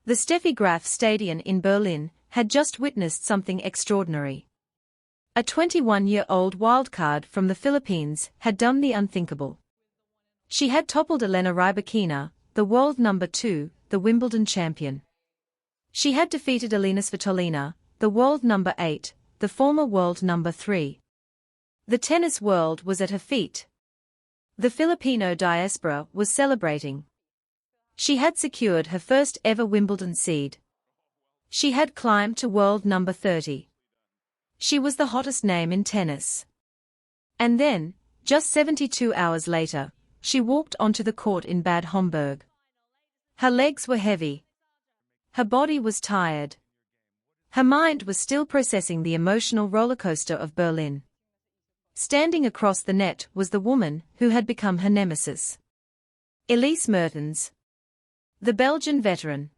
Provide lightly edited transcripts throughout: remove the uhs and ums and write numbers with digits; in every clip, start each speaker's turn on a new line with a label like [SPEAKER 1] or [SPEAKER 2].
[SPEAKER 1] The Steffi Graf Stadion in Berlin had just witnessed something extraordinary. A 21-year-old wildcard from the Philippines had done the unthinkable. She had toppled Elena Rybakina, the world number 2, the Wimbledon champion. She had defeated Elina Svitolina, the world number 8, the former world number 3. The tennis world was at her feet. The Filipino diaspora was celebrating. She had secured her first ever Wimbledon seed. She had climbed to world number 30. She was the hottest name in tennis. And then, just 72 hours later, she walked onto the court in Bad Homburg. Her legs were heavy. Her body was tired. Her mind was still processing the emotional rollercoaster of Berlin. Standing across the net was the woman who had become her nemesis. Elise Mertens. The Belgian veteran.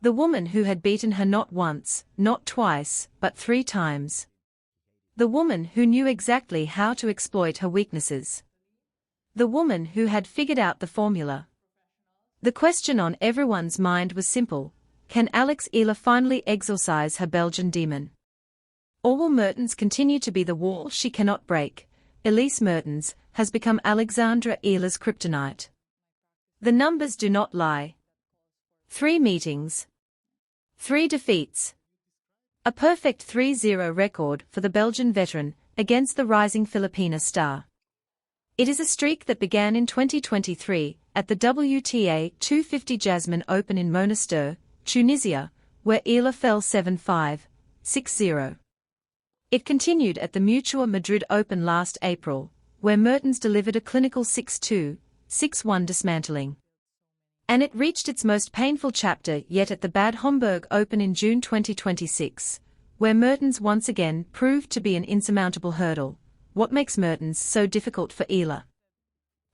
[SPEAKER 1] The woman who had beaten her not once, not twice, but 3 times. The woman who knew exactly how to exploit her weaknesses. The woman who had figured out the formula. The question on everyone's mind was simple: can Alex Eala finally exorcise her Belgian demon? Or will Mertens continue to be the wall she cannot break? Elise Mertens has become Alexandra Eala's kryptonite. The numbers do not lie. 3 meetings. 3 defeats. A perfect 3-0 record for the Belgian veteran against the rising Filipina star. It is a streak that began in 2023 at the WTA 250 Jasmine Open in Monastir, Tunisia, where Eala fell 7-5, 6-0. It continued at the Mutua Madrid Open last April, where Mertens delivered a clinical 6-2, 6-1 dismantling. And it reached its most painful chapter yet at the Bad Homburg Open in June 2026, where Mertens once again proved to be an insurmountable hurdle. What makes Mertens so difficult for Eala?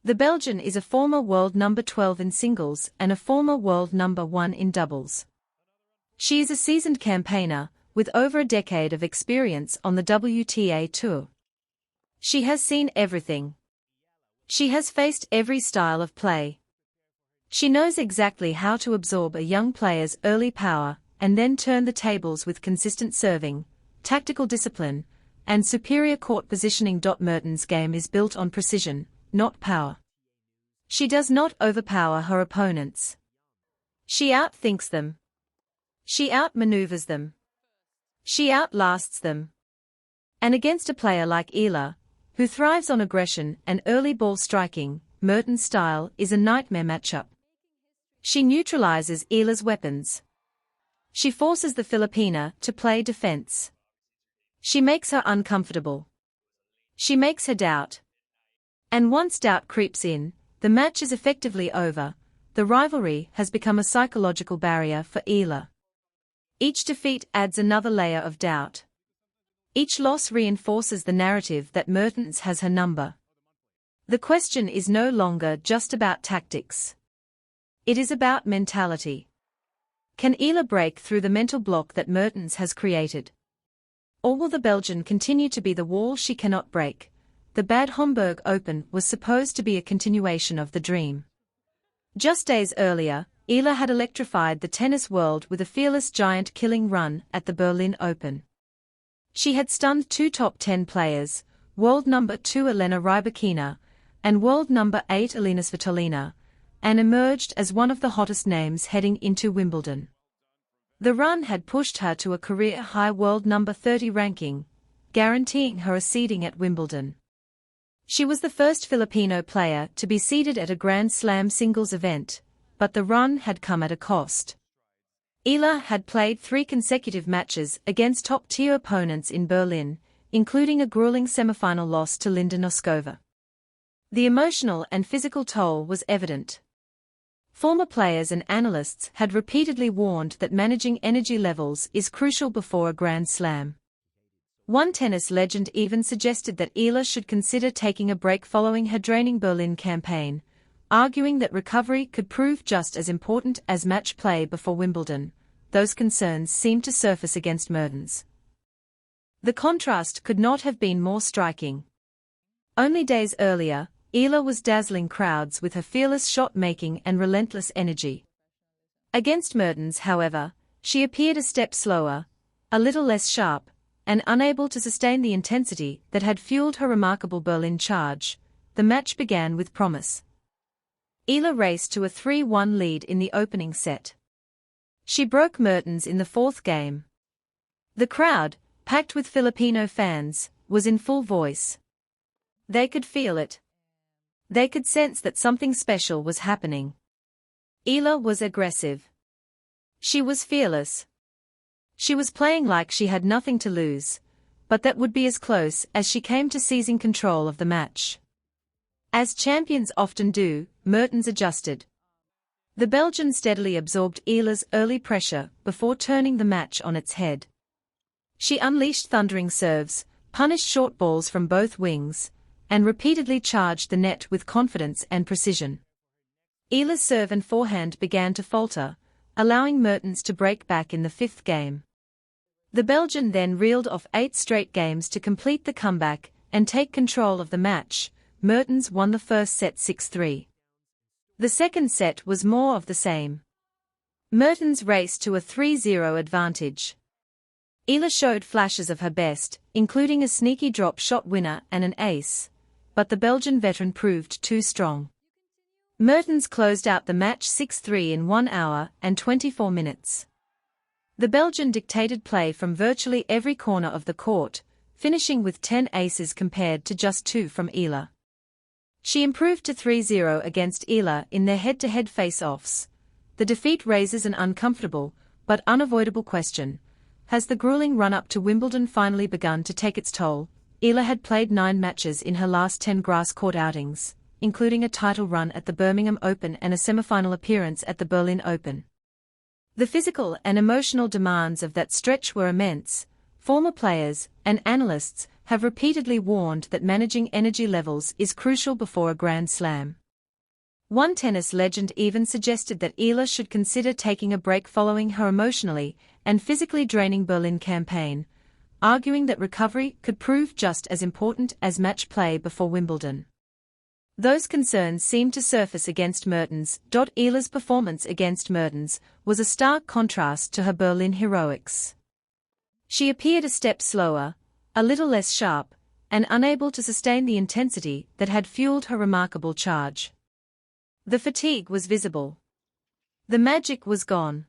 [SPEAKER 1] The Belgian is a former world number 12 in singles and a former world number 1 in doubles. She is a seasoned campaigner, with over a decade of experience on the WTA Tour. She has seen everything. She has faced every style of play. She knows exactly how to absorb a young player's early power and then turn the tables with consistent serving, tactical discipline, and superior court positioning. Mertens' game is built on precision, not power. She does not overpower her opponents. She outthinks them. She outmaneuvers them. She outlasts them. And against a player like Eala, who thrives on aggression and early ball striking, Mertens' style is a nightmare matchup. She neutralizes Eala's weapons. She forces the Filipina to play defense. She makes her uncomfortable. She makes her doubt. And once doubt creeps in, the match is effectively over. The rivalry has become a psychological barrier for Eala. Each defeat adds another layer of doubt. Each loss reinforces the narrative that Mertens has her number. The question is no longer just about tactics. It is about mentality. Can Eala break through the mental block that Mertens has created? Or will the Belgian continue to be the wall she cannot break? The Bad Homburg Open was supposed to be a continuation of the dream. Just days earlier, Eala had electrified the tennis world with a fearless giant-killing run at the Berlin Open. She had stunned 2 top 10 players, world number 2 Elena Rybakina and world number 8 Elina Svitolina, and emerged as one of the hottest names heading into Wimbledon. The run had pushed her to a career-high world number 30 ranking, guaranteeing her a seeding at Wimbledon. She was the first Filipino player to be seeded at a Grand Slam singles event, but the run had come at a cost. Eala had played 3 consecutive matches against top-tier opponents in Berlin, including a grueling semifinal loss to Linda Noskova. The emotional and physical toll was evident. Former players and analysts had repeatedly warned that managing energy levels is crucial before a Grand Slam. One tennis legend even suggested that Eala should consider taking a break following her draining Berlin campaign, arguing that recovery could prove just as important as match play before Wimbledon. Those concerns seemed to surface against Mertens. The contrast could not have been more striking. Only days earlier, Eala was dazzling crowds with her fearless shot-making and relentless energy. Against Mertens, however, she appeared a step slower, a little less sharp, and unable to sustain the intensity that had fueled her remarkable Berlin charge. The match began with promise. Eala raced to a 3-1 lead in the opening set. She broke Mertens in the fourth game. The crowd, packed with Filipino fans, was in full voice. They could feel it. They could sense that something special was happening. Eala was aggressive. She was fearless. She was playing like she had nothing to lose, but that would be as close as she came to seizing control of the match. As champions often do, Mertens adjusted. The Belgian steadily absorbed Eala's early pressure before turning the match on its head. She unleashed thundering serves, punished short balls from both wings, and repeatedly charged the net with confidence and precision. Eala's serve and forehand began to falter, allowing Mertens to break back in the fifth game. The Belgian then reeled off 8 straight games to complete the comeback and take control of the match. Mertens won the first set 6-3. The second set was more of the same. Mertens raced to a 3-0 advantage. Eala showed flashes of her best, including a sneaky drop shot winner and an ace, but the Belgian veteran proved too strong. Mertens closed out the match 6-3 in 1 hour and 24 minutes. The Belgian dictated play from virtually every corner of the court, finishing with 10 aces compared to just 2 from Eala. She improved to 3-0 against Eala in their head-to-head face-offs. The defeat raises an uncomfortable, but unavoidable question. Has the grueling run-up to Wimbledon finally begun to take its toll? Eala had played 9 matches in her last 10 grass-court outings, including a title run at the Birmingham Open and a semi-final appearance at the Berlin Open. The physical and emotional demands of that stretch were immense. Former players and analysts have repeatedly warned that managing energy levels is crucial before a Grand Slam. One tennis legend even suggested that Eala should consider taking a break following her emotionally and physically draining Berlin campaign, arguing that recovery could prove just as important as match play before Wimbledon. Those concerns seemed to surface against Mertens. Eala's performance against Mertens was a stark contrast to her Berlin heroics. She appeared a step slower, a little less sharp, and unable to sustain the intensity that had fueled her remarkable charge. The fatigue was visible. The magic was gone.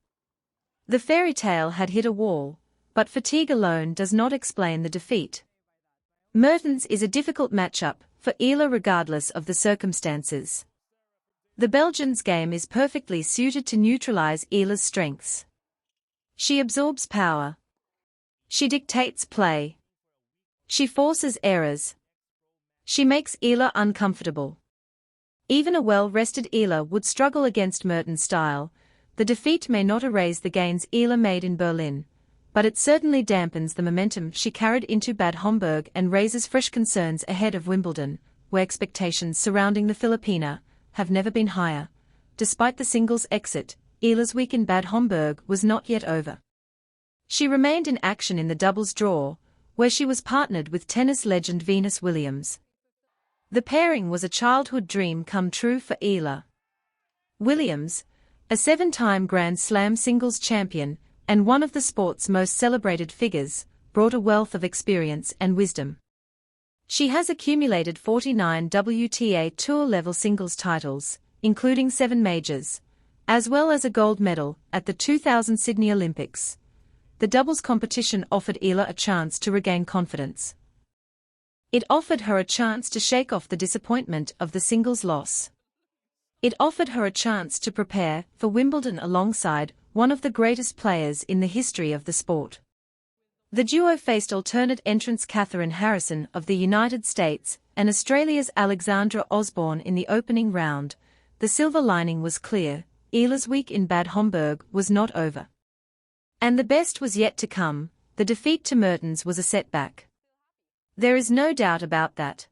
[SPEAKER 1] The fairy tale had hit a wall, but fatigue alone does not explain the defeat. Mertens is a difficult matchup for Eala regardless of the circumstances. The Belgian's game is perfectly suited to neutralize Eala's strengths. She absorbs power. She dictates play. She forces errors. She makes Eala uncomfortable. Even a well-rested Eala would struggle against Mertens' style. The defeat may not erase the gains Eala made in Berlin, but it certainly dampens the momentum she carried into Bad Homburg and raises fresh concerns ahead of Wimbledon, where expectations surrounding the Filipina have never been higher. Despite the singles exit, Eala's week in Bad Homburg was not yet over. She remained in action in the doubles draw, where she was partnered with tennis legend Venus Williams. The pairing was a childhood dream come true for Eala. Williams, a 7-time Grand Slam singles champion and one of the sport's most celebrated figures, brought a wealth of experience and wisdom. She has accumulated 49 WTA Tour-level singles titles, including 7 majors, as well as a gold medal at the 2000 Sydney Olympics. The doubles competition offered Eala a chance to regain confidence. It offered her a chance to shake off the disappointment of the singles loss. It offered her a chance to prepare for Wimbledon alongside one of the greatest players in the history of the sport. The duo faced alternate entrants Catherine Harrison of the United States and Australia's Alexandra Osborne in the opening round. The silver lining was clear: Eala's week in Bad Homburg was not over. And the best was yet to come. The defeat to Mertens was a setback. There is no doubt about that.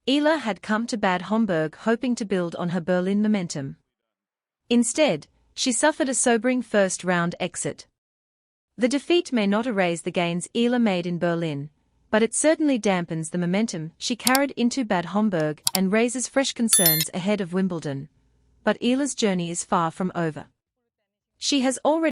[SPEAKER 1] Eala had come to Bad Homburg hoping to build on her Berlin momentum. Instead, she suffered a sobering first-round exit. The defeat may not erase the gains Eala made in Berlin, but it certainly dampens the momentum she carried into Bad Homburg and raises fresh concerns ahead of Wimbledon. But Eala's journey is far from over. She has already